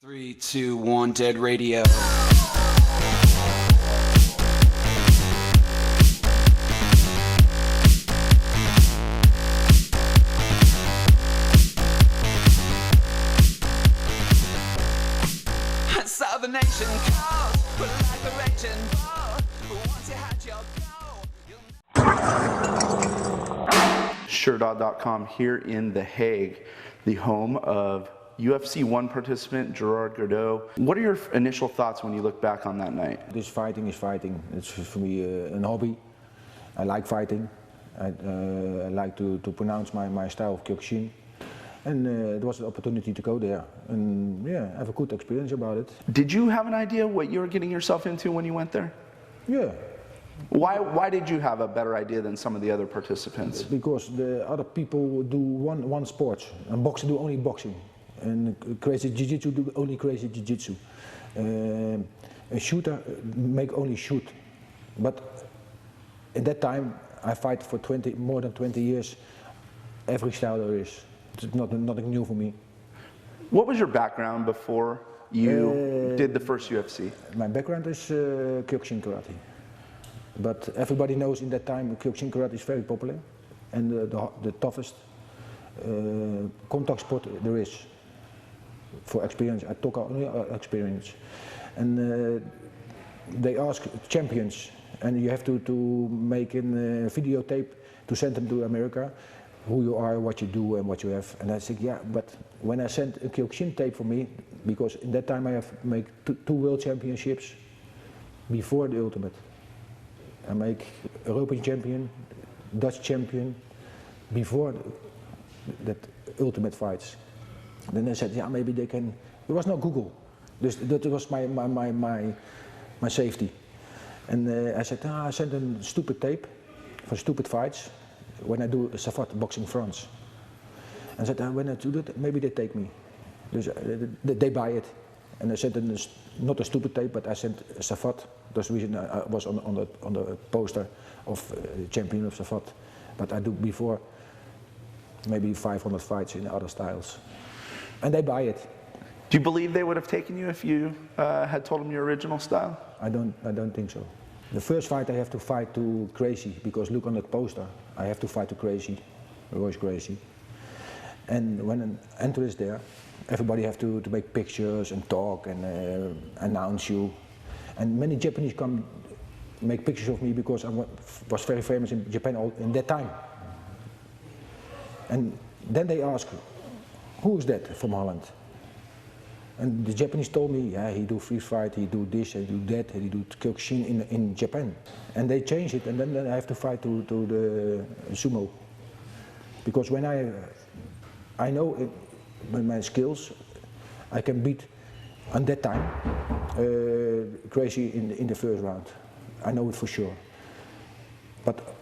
3, 2, 1, dead radio. I saw the nation called, but like a raging ball. Once you had your goal. Sherdog.com here in The Hague, the home of UFC 1 participant Жерар Гордо. What are your initial thoughts when you look back on that night? This fighting is fighting. It's for me a hobby. I like fighting. I like to pronounce my style of kyokushin. And it was an opportunity to go there and have a good experience about it. Did you have an idea what you were getting yourself into when you went there? Yeah. Why did you have a better idea than some of the other participants? Because the other people do one sport, and boxing do only boxing, and crazy jiu-jitsu do only crazy jiu-jitsu. A shooter make only shoot. But at that time, I fight for more than 20 years. Every style there is. It's nothing new for me. What was your background before you did the first UFC? My background is kyokushin karate. But everybody knows in that time kyokushin karate is very popular and the toughest contact sport there is for experience. I talk only experience. And they ask champions, and you have to make a videotape to send them to America, who you are, what you do and what you have. And I said, yeah, but when I sent a kyokushin tape for me, because in that time I have made two world championships before the ultimate. I make European champion, Dutch champion, before that ultimate fights. Then they said, yeah, maybe they can. There was no Google, that was my safety. And I said, I sent a stupid tape for stupid fights when I do Savat boxing France. And I said, when I do that, maybe they take me. They buy it. And I sent not a stupid tape, but I sent Savat. That's the reason I was on the poster of champion of Savat. But I do before maybe 500 fights in other styles. And they buy it. Do you believe they would have taken you if you had told them your original style? I don't think so. The first fight I have to fight to Greicy, because look on that poster. I have to fight to Greicy, Royce Greicy. And when an enter is there, everybody have to make pictures and talk and announce you. And many Japanese come make pictures of me because I was very famous in Japan in that time. And then they ask, who is that from Holland? And the Japanese told me, yeah, he do free fight, he do this, he do that, he do kyokushin in Japan. And they change it, and then I have to fight to the sumo. Because when I know with my skills, I can beat, on that time, Greicy in the first round. I know it for sure. But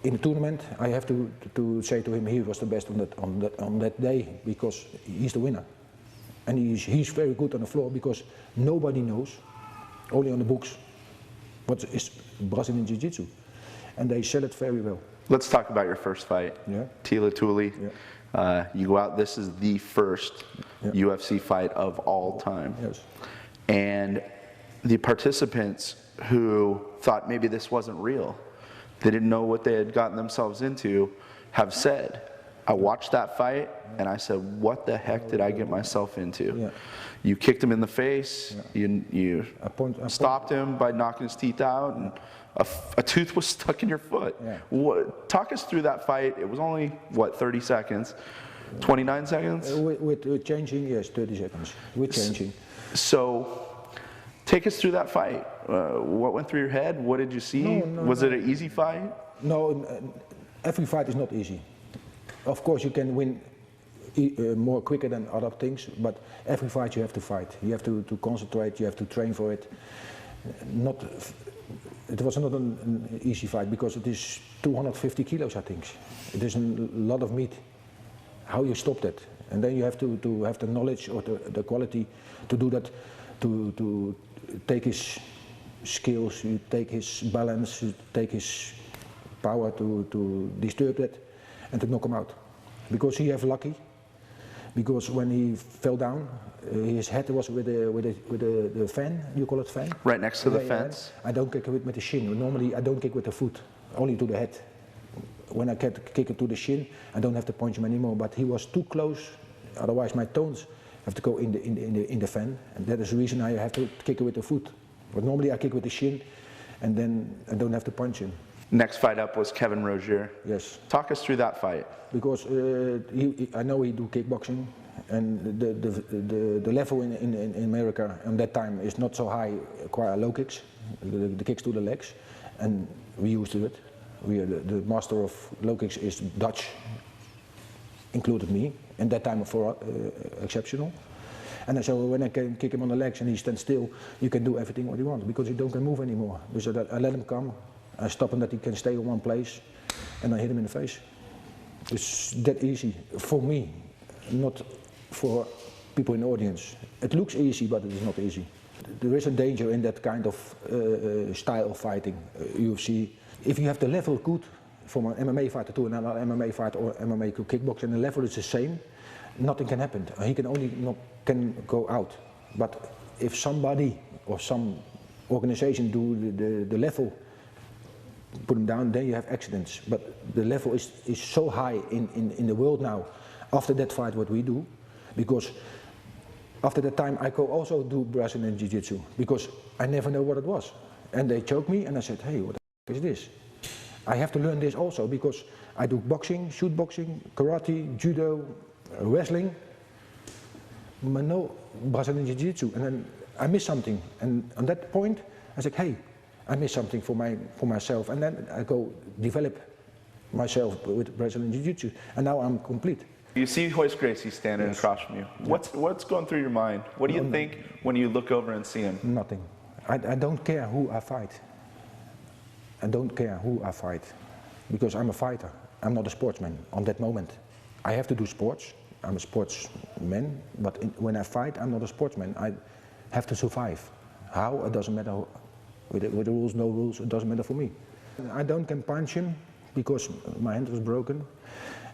in the tournament, I have to say to him he was the best on that day, because he's the winner. And he's very good on the floor, because nobody knows, only on the books, what is Brazilian Jiu-Jitsu. And they sell it very well. Let's talk about your first fight. Yeah. Teylы Tuli. Yeah. You go out, this is the first UFC fight of all time. Yes. And the participants who thought maybe this wasn't real, they didn't know what they had gotten themselves into, have said, I watched that fight and I said, what the heck did I get myself into? Yeah. You kicked him in the face, you stopped him by knocking his teeth out, and a tooth was stuck in your foot. Yeah. Talk us through that fight. It was only, what, 30 seconds? 29 seconds? With changing, yes, 30 seconds, with changing. So, take us through that fight. What went through your head? What did you see? Was it an easy fight? No, every fight is not easy. Of course, you can win more quicker than other things, but every fight you have to fight. You have to concentrate, you have to train for it. It was not an easy fight, because it is 250 kilos, I think. It is a lot of meat. How you stop that? And then you have to have the knowledge or the quality to do that, to take his skills, you take his balance, you take his power to disturb that and to knock him out. Because he have lucky, because when he fell down, his head was with the fan, you call it fan? Right next to the fence? I don't kick with the shin. Normally I don't kick with the foot, only to the head. When I kick it to the shin, I don't have to punch him anymore, but he was too close, otherwise my toes have to go in the fan, and that is the reason I have to kick it with the foot. But normally I kick with the shin, and then I don't have to punch him. Next fight up was Kevin Rozier. Yes. Talk us through that fight. Because I know he do kickboxing, and the level in America at that time is not so high, quite low kicks, the kicks to the legs, and we used to it. We are the master of low kicks is Dutch, included me, and that time for exceptional. And so when I can kick him on the legs and he stands still, you can do everything what he wants because he don't can move anymore. So I let him come, I stop him that he can stay in one place, and I hit him in the face. It's that easy for me, not for people in the audience. It looks easy, but it is not easy. There is a danger in that kind of style of fighting, UFC. If you have the level good from an MMA fighter to another MMA fighter or MMA to kickboxing, and the level is the same, nothing can happen. He can only can go out. But if somebody or some organization do the level, put him down, then you have accidents. But the level is so high in the world now, after that fight what we do, because after that time I go also do Brazilian Jiu-Jitsu, because I never know what it was. And they choked me and I said, hey, what the f is this? I have to learn this also, because I do boxing, shoot boxing, karate, judo, wrestling, but no Brazilian Jiu-Jitsu. And then I missed something, and on that point I said, hey, I missed something for myself, and then I go develop myself with Brazilian Jiu-Jitsu, and now I'm complete. You see Hojsa Greiси standing across from you. What's going through your mind? What do you think when you look over and see him? Nothing. I don't care who I fight. I don't care who I fight, because I'm a fighter. I'm not a sportsman on that moment. I have to do sports. I'm a sportsman, but when I fight, I'm not a sportsman. I have to survive. How? It doesn't matter. With the rules, no rules, it doesn't matter for me. I don't can punch him because my hand was broken.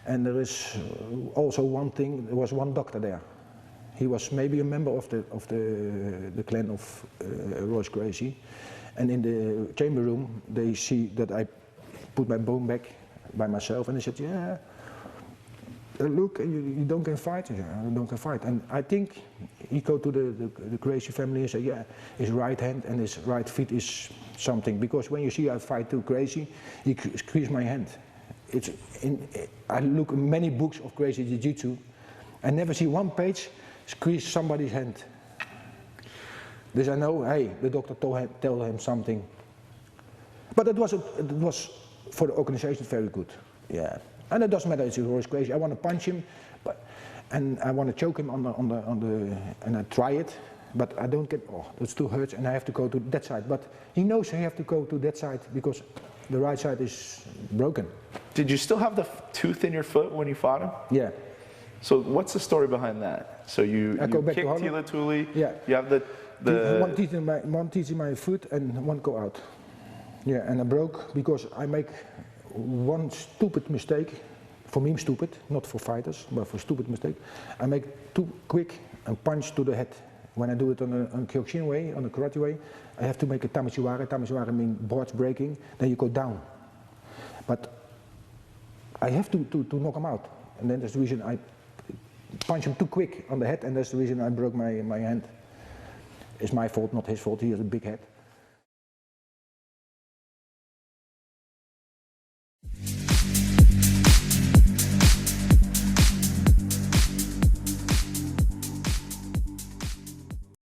And there is also one thing, there was one doctor there. He was maybe a member of the clan of Hojsa Greiси. And in the chamber room, they see that I put my bone back by myself, and they said, yeah, look, you don't can fight. I don't can fight. And I think he go to the Greiси family and say, yeah, his right hand and his right feet is something. Because when you see I fight to Greisi, he squeezed my hand. I look in many books of Greisi Jiu-Jitsu, I never see one page squeeze somebody's hand. This I know, hey, the doctor told him something. But it was for the organization very good. Yeah. And it doesn't matter if it's Hojsa Greisi. I want to punch him, and I want to choke him and I try it, but I don't get, it's too hurt, and I have to go to that side. But he knows I have to go to that side because the right side is broken. Did you still have the tooth in your foot when you fought him? Yeah. So what's the story behind that? So you kicked Teylы Tuli, yeah. You have the one teeth in my foot and one go out. Yeah, and I broke because I make one stupid mistake, for me stupid, not for fighters, but for stupid mistake. I make too quick and punch to the head. When I do it on a kiokushin way, on a karate way, I have to make a tamishiwara. Tamishiwara means boards breaking, then you go down. But I have to knock him out, and then that's the reason I punch him too quick on the head, and that's the reason I broke my hand. It's my fault, not his fault. He has a big head.